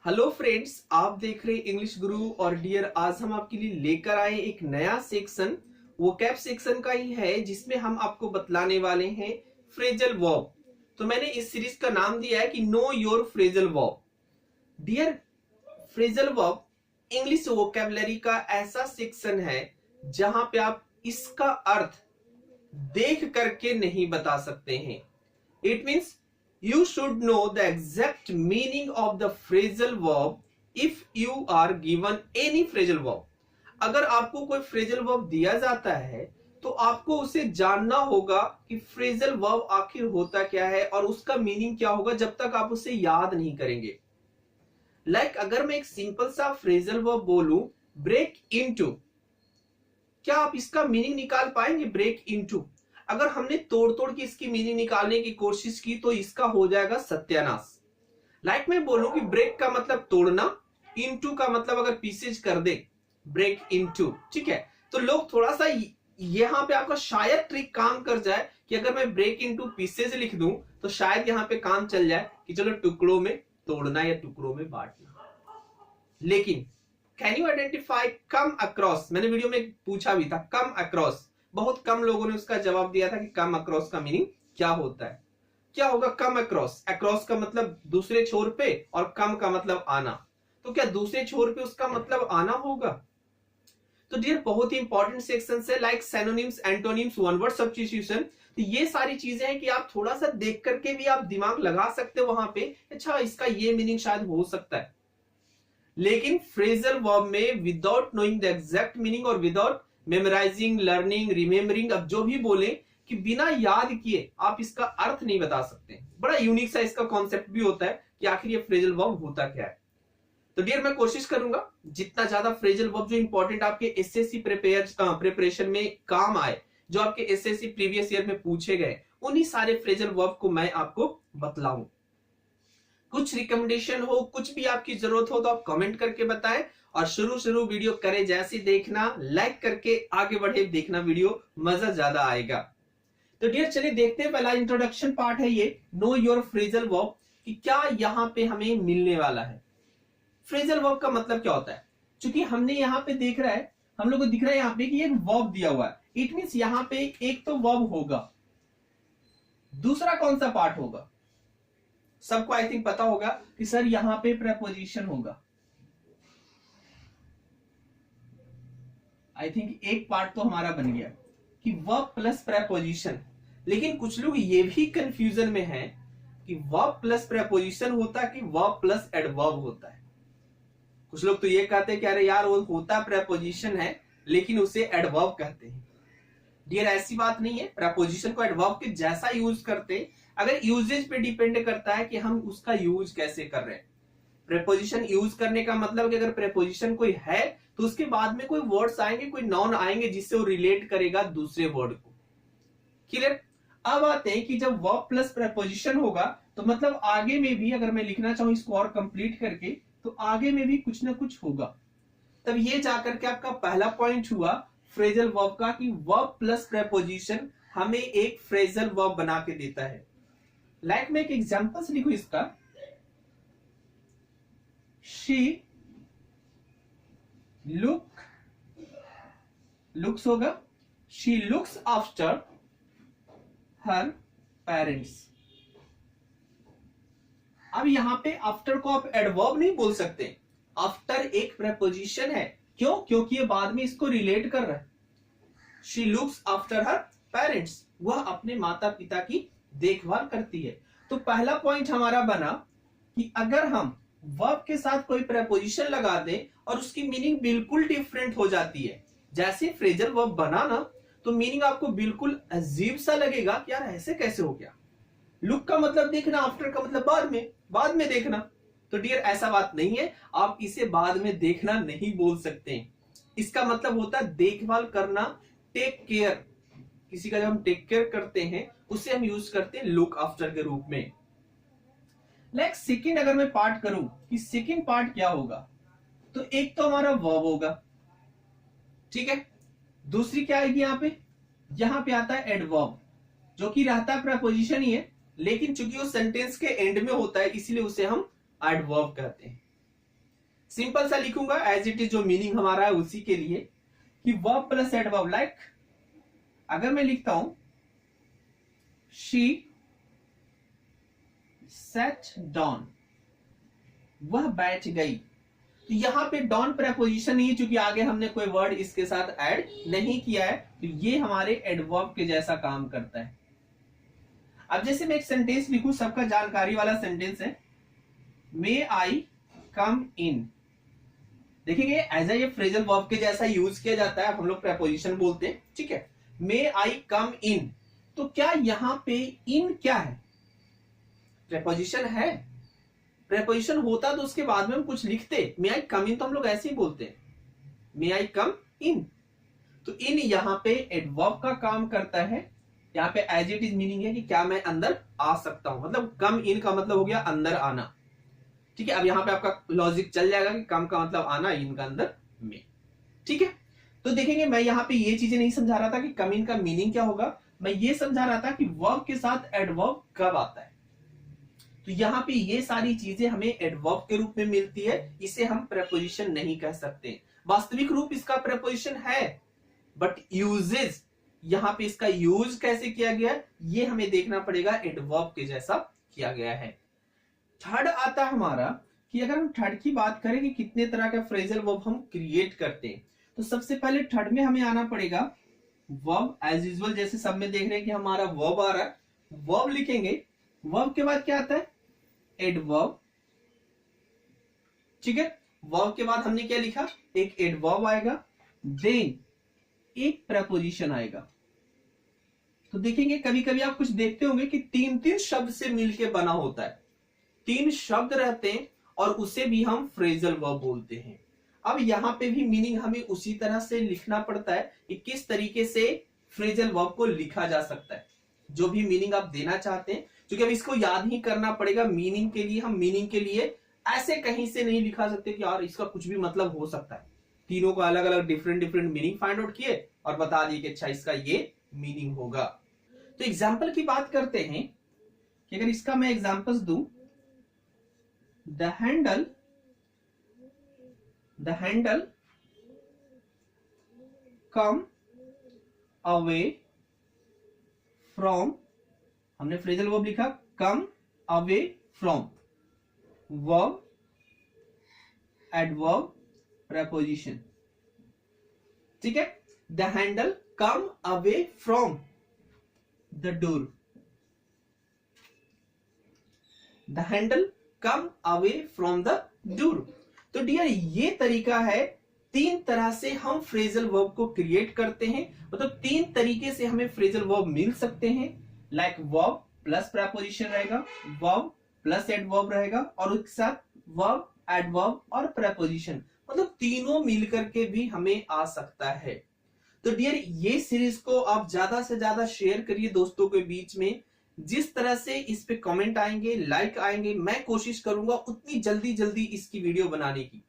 Hello friends, आप देख रहे हैं इंग्लिश गुरु। और डियर, आज हम आपके लिए लेकर आए एक नया सेक्शन, वो कैप सेक्शन का ही है, जिसमें हम आपको बतलाने वाले हैं फ्रेजल वर्ब। तो मैंने इस सीरीज का नाम दिया है कि know your phrasal verb. Dear, phrasal verb English vocabulary का ऐसा सेक्शन है जहां पे आप इसका अर्थ देख करके नहीं बता सकते हैं। It means you should know the exact meaning of the phrasal verb if you are given any phrasal verb. अगर आपको कोई phrasal verb दिया जाता है तो आपको उसे जानना होगा कि phrasal verb आखिर होता क्या है और उसका मीनिंग क्या होगा, जब तक आप उसे याद नहीं करेंगे। अगर मैं एक सिंपल सा phrasal verb बोलूं break into, क्या आप इसका मीनिंग निकाल पाएंगे? ब्रेक इनटू, अगर हमने तोड़ तोड़ के इसकी मीनिंग निकालने की कोशिश की तो इसका हो जाएगा सत्यानाश। मैं बोलूं कि ब्रेक का मतलब तोड़ना, इनटू का मतलब अगर पीसेज कर दे, ब्रेक इनटू, ठीक है। तो लोग थोड़ा सा यहां पे आपका शायद ट्रिक काम कर जाए कि अगर मैं ब्रेक इनटू पीसेज लिख दूं तो शायद यहां पे काम चल जाए कि चलो टुकड़ों में तोड़ना या टुकड़ों में बांटना। लेकिन can you identify come across? मैंने वीडियो में पूछा भी था कम अक्रॉस, बहुत कम लोगों ने उसका जवाब दिया था कि कम अक्रॉस का मीनिंग क्या होता है। क्या होगा कम अक्रॉस? अक्रॉस का मतलब दूसरे छोर पे और कम का मतलब आना, तो क्या दूसरे छोर पे उसका मतलब आना होगा? तो डियर, बहुत ही इंपॉर्टेंट सेक्शन है, like synonyms, antonyms, one word substitution. तो ये सारी चीजें हैं कि आप थोड़ा सा देख करके भी आप दिमाग लगा सकते हो वहां पे, अच्छा इसका ये मीनिंग शायद हो सकता है। लेकिन फ्रेजल वर्ब में without knowing the exact meaning और विदाउट मेमोराइजिंग, लर्निंग, रिमेम्बरिंग, अब जो भी बोले कि बिना याद किए आप इसका अर्थ नहीं बता सकते। बड़ा यूनिक सा इसका कॉन्सेप्ट भी होता है कि आखिर ये फ्रेजल वर्ब होता क्या है। तो डियर, मैं कोशिश करूंगा जितना ज्यादा फ्रेजल वर्ब जो इंपॉर्टेंट आपके एसएससी प्रिपरेशन में काम आए, जो आपके एसएससी प्रीवियस ईयर में पूछे गए, उन्हीं सारे फ्रेजल वर्ब को मैं आपको बतलाऊं। कुछ रिकमेंडेशन हो, कुछ भी आपकी जरूरत हो तो आप कमेंट करके बताएं। और शुरू वीडियो करे जैसे देखना, लाइक करके आगे बढ़े देखना वीडियो, मजा ज्यादा आएगा। तो डियर, चलिए देखते हैं। पहला इंट्रोडक्शन पार्ट है ये, नो योर फ्रेजल वर्ब, कि क्या यहां पे हमें मिलने वाला है। फ्रेजल वर्ब का मतलब क्या होता है? क्योंकि हमने यहाँ पे देख रहा है, हम लोग को दिख रहा है यहाँ पे कि एक वर्ब दिया हुआ है। इट मीन्स यहाँ पे एक तो वर्ब होगा, दूसरा कौन सा पार्ट होगा? सबको आई थिंक पता होगा कि सर यहां पे प्रेपोजिशन होगा। आई थिंक एक पार्ट तो हमारा बन गया कि वर्ब प्लस प्रेपोजिशन। लेकिन कुछ लोग ये भी कंफ्यूजन में हैं कि वर्ब प्लस प्रेपोजिशन होता है कि वर्ब प्लस एडवर्ब होता है। कुछ लोग तो ये कहते हैं कि अरे यार वो होता प्रेपोजिशन है लेकिन उसे एडवर्ब कहते हैं। डियर, ऐसी बात नहीं है, प्रेपोजिशन को एडवर्ब के जैसा यूज करते, अगर यूजेज पे डिपेंड करता है कि हम उसका यूज कैसे कर रहे हैं। प्रेपोजिशन यूज करने का मतलब कि अगर प्रेपोजिशन कोई है तो उसके बाद में कोई वर्ड्स आएंगे, कोई नाउन आएंगे जिससे वो रिलेट करेगा दूसरे वर्ड को। क्लियर? अब आते हैं कि जब वर्ब प्लस प्रेपोजिशन होगा तो मतलब आगे में भी, अगर मैं लिखना चाहूं इसको और कंप्लीट करके, तो आगे में भी कुछ ना कुछ होगा। तब ये जाकर के आपका पहला पॉइंट हुआ फ्रेजल वर्ब का, कि वर्ब प्लस प्रेपोजिशन हमें एक फ्रेजल वर्ब बना के देता है। मैं एक एग्जांपल्स लिखूं इसका। शी लुक्स होगा, she looks after her parents. अब यहां पे आफ्टर को आप एडवर्ब नहीं बोल सकते, आफ्टर एक प्रेपोजिशन है। क्यों? क्योंकि ये बाद में इसको रिलेट कर रहा है। She looks after her parents, वह अपने माता पिता की देखभाल करती है। तो पहला पॉइंट हमारा बना कि अगर हम वर्ब के साथ कोई प्रेपोजिशन लगा दें और उसकी मीनिंग बिल्कुल डिफरेंट हो जाती है, जैसे फ्रेजल वर्ब बना ना, तो मीनिंग आपको बिल्कुल अजीब सा लगेगा कि यार ऐसे कैसे हो गया। लुक का मतलब देखना, आफ्टर का मतलब बाद में देखना। तो डियर, ऐसा बात नहीं है, आप इसे बाद में देखना नहीं बोल सकते। इसका मतलब होता है देखभाल करना, टेक केयर। किसी का जब हम टेक केयर करते हैं उसे हम यूज करते हैं लुक आफ्टर के रूप में। सेकंड अगर मैं पार्ट करूं कि सेकंड पार्ट क्या होगा, तो एक तो हमारा वर्ब होगा, ठीक है। दूसरी क्या आएगी यहां पे आता है एडवर्ब, जो कि रहता है प्रेपोजिशन ही है, लेकिन चूंकि वो सेंटेंस के एंड में होता है इसलिए उसे हम एडवर्ब कहते हैं। सिंपल सा लिखूंगा एज इट इज, जो मीनिंग हमारा है उसी के लिए, कि वर्ब प्लस एडवर्ब। लाइक अगर मैं लिखता हूं शी sat down, वह बैठ गई, तो यहां पे डॉन प्रेपोजिशन नहीं है, क्योंकि आगे हमने कोई वर्ड इसके साथ ऐड नहीं किया है, तो ये हमारे एडवर्ब के जैसा काम करता है। अब जैसे मैं एक सेंटेंस लिखूं, सबका जानकारी वाला सेंटेंस है, मे आई कम इन। देखेंगे एज ए फ्रेजल वर्ब के जैसा यूज किया जाता है, हम लोग प्रेपोजिशन बोलते हैं, ठीक है। मे आई कम इन, तो क्या यहां पे इन क्या है? प्रेपोजिशन है। प्रेपोजिशन होता तो उसके बाद में हम कुछ लिखते, मे आई कम इन तो हम लोग ऐसे ही बोलते हैं, मे आई कम इन। तो इन यहाँ पे एडवर्ब का काम करता है। यहाँ पे एज इट इज मीनिंग है कि क्या मैं अंदर आ सकता हूं, मतलब कम इन का मतलब हो गया अंदर आना, ठीक है। अब यहाँ पे आपका लॉजिक चल जाएगा कि कम का मतलब आना, इन का अंदर में, ठीक है। तो देखेंगे मैं यहाँ पे ये चीजें नहीं समझा रहा था कि कम इन का मीनिंग क्या होगा, मैं ये समझा रहा था कि वर्ब के साथ एडवर्ब कब आता है। तो यहाँ पे ये सारी चीजें हमें एडवर्ब के रूप में मिलती है, इसे हम प्रेपोजिशन नहीं कह सकते। वास्तविक रूप इसका प्रेपोजिशन है, बट यूजेस, यहाँ पे इसका यूज कैसे किया गया ये हमें देखना पड़ेगा, एडवर्ब के जैसा किया गया है। थर्ड आता है हमारा कि अगर हम थर्ड की बात करें कि कितने तरह का फ्रेजल वर्ब हम क्रिएट करते हैं, तो सबसे पहले थर्ड में हमें आना पड़ेगा वर्ब। एज यूजुअल जैसे सब में देख रहे हैं कि हमारा वर्ब आ रहा है, वर्ब लिखेंगे, वर्ब के बाद क्या आता है? एडवर्ब, ठीक है। वर्ब के बाद हमने क्या लिखा? एक एडवर्ब आएगा, देन एक प्रेपोजिशन आएगा। तो देखेंगे कभी कभी आप कुछ देखते होंगे कि तीन तीन शब्द से मिलके बना होता है, तीन शब्द रहते हैं और उसे भी हम फ्रेजल वर्ब बोलते हैं। अब यहां पे भी मीनिंग हमें उसी तरह से लिखना पड़ता है कि किस तरीके से फ्रेजल वर्ब को लिखा जा सकता है, जो भी मीनिंग आप देना चाहते हैं, क्योंकि अब इसको याद ही करना पड़ेगा मीनिंग के लिए। हम मीनिंग के लिए ऐसे कहीं से नहीं लिखा सकते कि यार इसका कुछ भी मतलब हो सकता है। तीनों को अलग अलग different different meaning find out किए और बता दिए कि अच्छा इसका ये मीनिंग होगा। तो एग्जाम्पल की बात करते हैं कि अगर इसका मैं एग्जाम्पल्स दूं, the handle come away from, हमने फ्रेजल वर्ब लिखा come away from, verb adverb preposition, ठीक है। The handle come away from the door, the handle come away from the door. तो डियर ये तरीका है, तीन तरह से हम फ्रेजल वर्ब को क्रिएट करते हैं, मतलब तीन तरीके से हमें फ्रेजल वर्ब मिल सकते हैं। लाइक वर्ब प्लस प्रेपोजिशन रहेगा, वर्ब प्लस एडवर्ब रहेगा, और उसके साथ वर्ब एडवर्ब और प्रेपोजिशन, मतलब तीनों मिलकर के भी हमें आ सकता है। तो डियर ये सीरीज को आप ज्यादा से ज्यादा शेयर करिए दोस्तों के बीच में। जिस तरह से इस पे कमेंट आएंगे, लाइक आएंगे, मैं कोशिश करूंगा उतनी जल्दी जल्दी इसकी वीडियो बनाने की,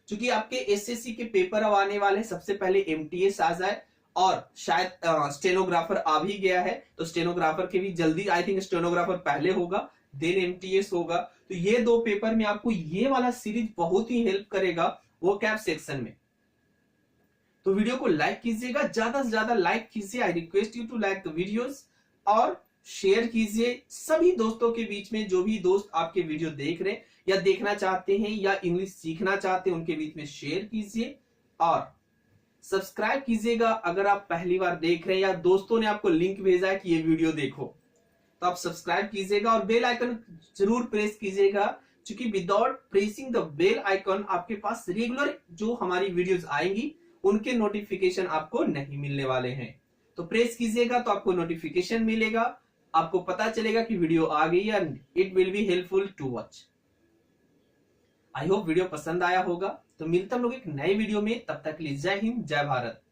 क्योंकि आपके एसएससी के पेपर अब आने वाले, सबसे पहले एमटीएस आ जाए और शायद स्टेनोग्राफर आ भी गया है, तो स्टेनोग्राफर के भी जल्दी, आई थिंक स्टेनोग्राफर पहले होगा देन एमटीएस होगा। तो ये दो पेपर में आपको ये वाला सीरीज बहुत ही हेल्प करेगा वो कैप सेक्शन में। तो वीडियो को लाइक कीजिएगा, ज्यादा से ज्यादा लाइक कीजिए, I request you to like the videos, और शेयर कीजिए सभी दोस्तों के बीच में, जो भी दोस्त आपके वीडियो देख रहे हैं या देखना चाहते हैं या इंग्लिश सीखना चाहते हैं, उनके बीच में शेयर कीजिए और सब्सक्राइब कीजिएगा। अगर आप पहली बार देख रहे हैं या दोस्तों ने आपको लिंक भेजा है कि ये वीडियो देखो, तो आप सब्सक्राइब कीजिएगा और बेल आइकन जरूर प्रेस कीजिएगा, क्योंकि without pressing the bell icon आपके पास रेगुलर जो हमारी वीडियोस आएंगी उनके नोटिफिकेशन आपको नहीं मिलने वाले हैं। तो प्रेस कीजिएगा तो आपको नोटिफिकेशन मिलेगा, आपको पता चलेगा कि वीडियो आ गई है, it will be helpful to watch. I hope video पसंद आया होगा। तो मिलते हम लोग एक नए वीडियो में, तब तक के लिए जय हिंद जय भारत।